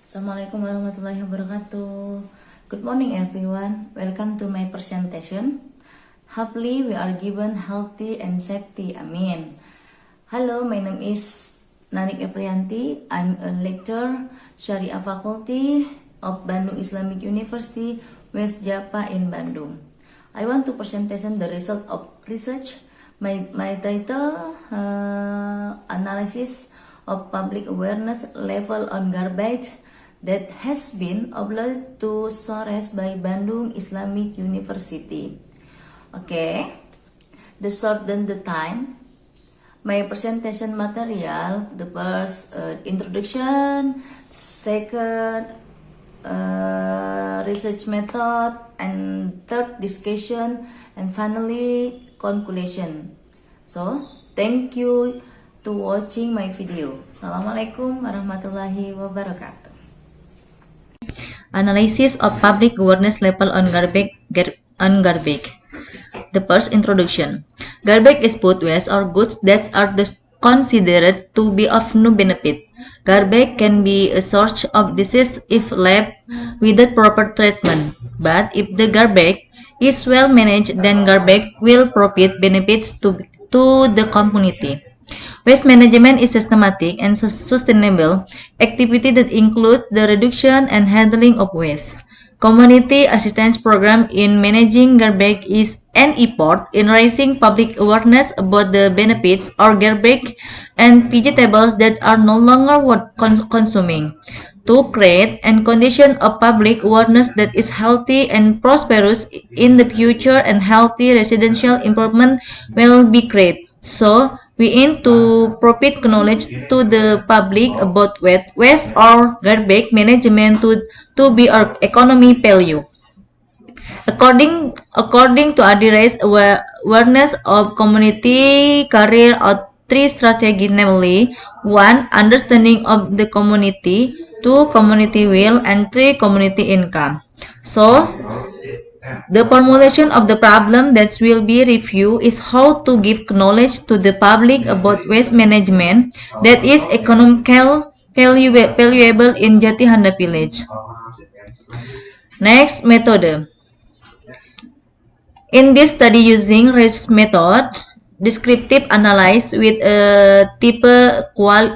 Assalamualaikum warahmatullahi wabarakatuh. Good morning everyone. Welcome to my presentation. Hopefully we are given healthy and safety. Amin. Hello, my name is Nanik Eprianti. I'm a lecturer, Syariah Faculty of Bandung Islamic University, West Japa in Bandung. I want to presentation the result of research. My title, analysis of public awareness level on garbage that has been uploaded to SORES by Bandung Islamic University. Okay, the short than the time. My presentation material, the first introduction, second research method, and third discussion, and finally conclusion. So, thank you to watching my video. Assalamualaikum warahmatullahi wabarakatuh. Analysis of public awareness level on garbage. The first introduction. Garbage is food waste or goods that are considered to be of no benefit. Garbage can be a source of disease if left without proper treatment. But if the garbage is well managed, then garbage will provide benefits to the community. Waste management is systematic and sustainable activity that includes the reduction and handling of waste. Community assistance program in managing garbage is an effort in raising public awareness about the benefits of garbage and vegetables that are no longer worth consuming. To create and condition a public awareness that is healthy and prosperous in the future, and healthy residential improvement will be created. So, we aim to provide knowledge to the public about waste or garbage management to be our economy value. According to address awareness of community carry out three strategies, namely 1. Understanding of the community, 2. Community will, and 3. Community income. So, the formulation of the problem that will be reviewed is how to give knowledge to the public about waste management that is economically valuable in Jatihanda village. Next, method. In this study using research method, descriptive analysis with a type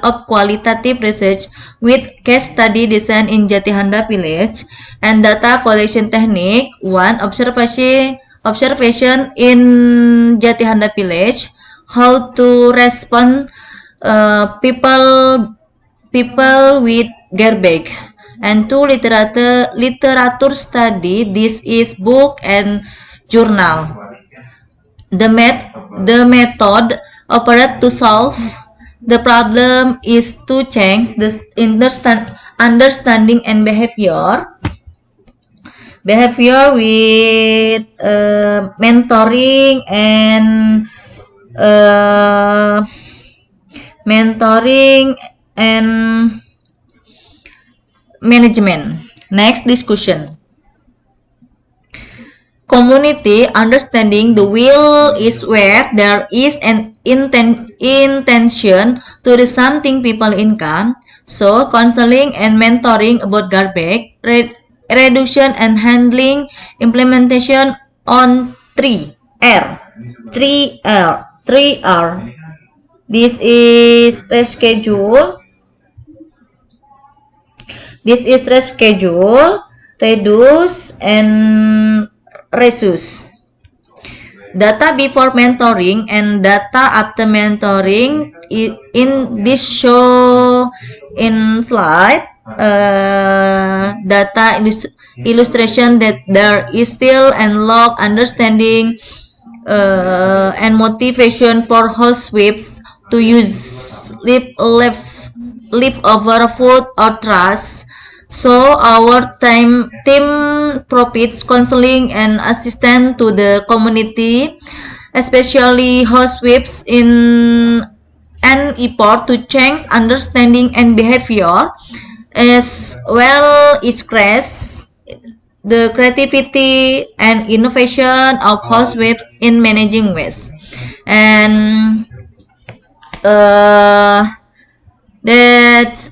of qualitative research with case study design in Jatihanda village, and data collection technique. 1. Observation in Jatihanda village, how to respond people with garbage, and 2. Literature study. This is book and journal. The method operated to solve the problem is to change the understanding and behavior with mentoring and management. Next, discussion. Community understanding the will is where there is an intention to do something people income. So, counseling and mentoring about garbage, reduction and handling, implementation on 3R. This is reschedule. Reduce, and resource. Data before mentoring and data after mentoring. In this show in slide, data illustration that there is still and log understanding and motivation for housewives to use leftover food or trash. So our team provides counseling and assistance to the community, especially housewives, in an effort to change understanding and behavior, as well as increase the creativity and innovation of housewives in managing waste. And that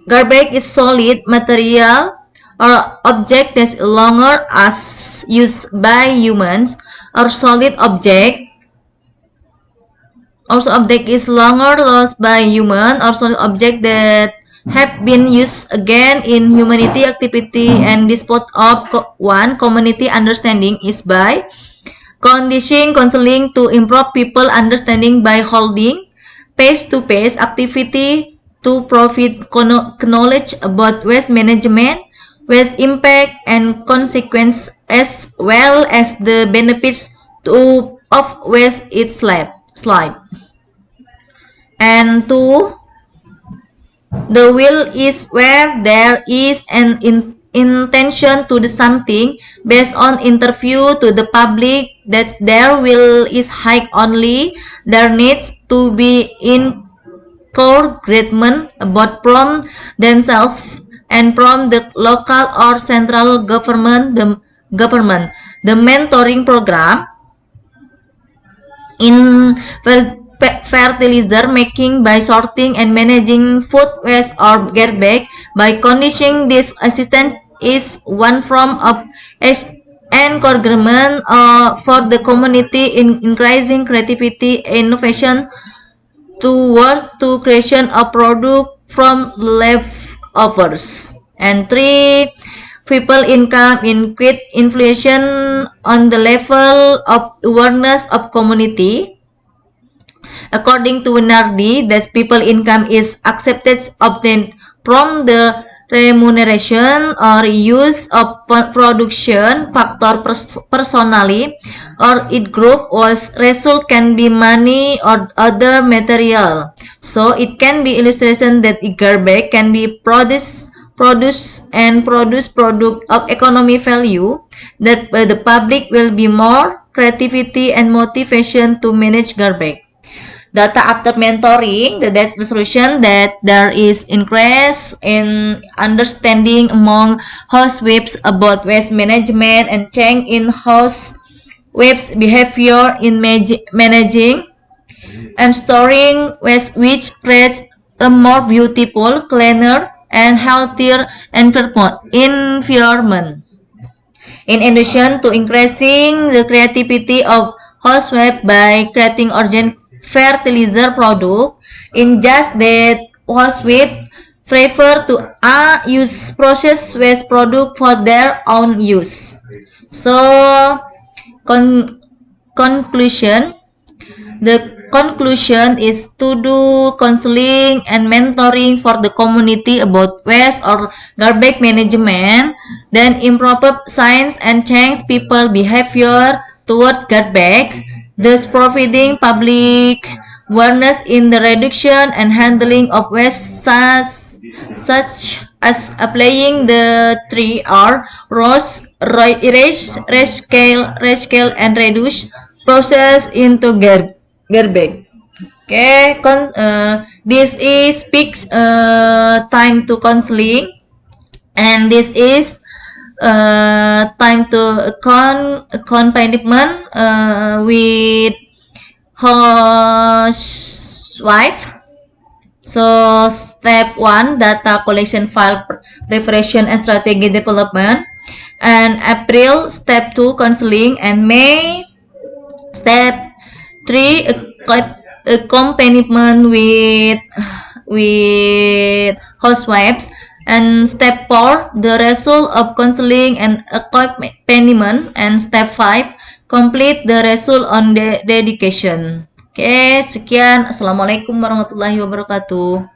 Garbage is solid material or object that's longer as used by humans, or solid object. Also, object is longer lost by human, or solid object that have been used again in humanity activity and dispose of. One community understanding is by conditioning counseling to improve people understanding by holding face-to-face activity to provide knowledge about waste management, waste impact and consequence, as well as the benefits of waste its life. And two, the will is where there is an intention to do something based on interview to the public that their will is high only. There needs to be encouragement about from themselves and from the local or central government. The mentoring program in fertilizer making by sorting and managing food waste or garbage by conditioning this assistance is one form of encouragement for the community in increasing creativity innovation toward to creation of product from leftovers. And three, people income in quick inflation on the level of awareness of community. According to Nardi, that people income is accepted obtained from the remuneration or use of production factor personally or it group was result can be money or other material. So it can be illustration that garbage can be produce product of economic value that the public will be more creativity and motivation to manage garbage. Data after mentoring, that's the solution that there is increase in understanding among housewives about waste management and change in housewives' behavior in managing and storing waste, which creates a more beautiful, cleaner, and healthier environment. In addition to increasing the creativity of housewives by creating urgent fertilizer product, in just that housewives prefer to use processed waste product for their own use. So, conclusion. The conclusion is to do counseling and mentoring for the community about waste or garbage management, then improve science and change people behavior toward garbage, thus providing public awareness in the reduction and handling of waste such as applying the 3R ROS, erase, rescale, and reduce process into garbage. Okay, this is speaks time to counseling, and this is time to accompaniment with housewife. So step 1, data collection, file preparation and strategy development. And April, step 2, counseling. And May, step 3, accompaniment with housewives. And step 4, the result of counseling and accompaniment. And step 5, complete the result on dedication. Oke, sekian. Assalamualaikum warahmatullahi wabarakatuh.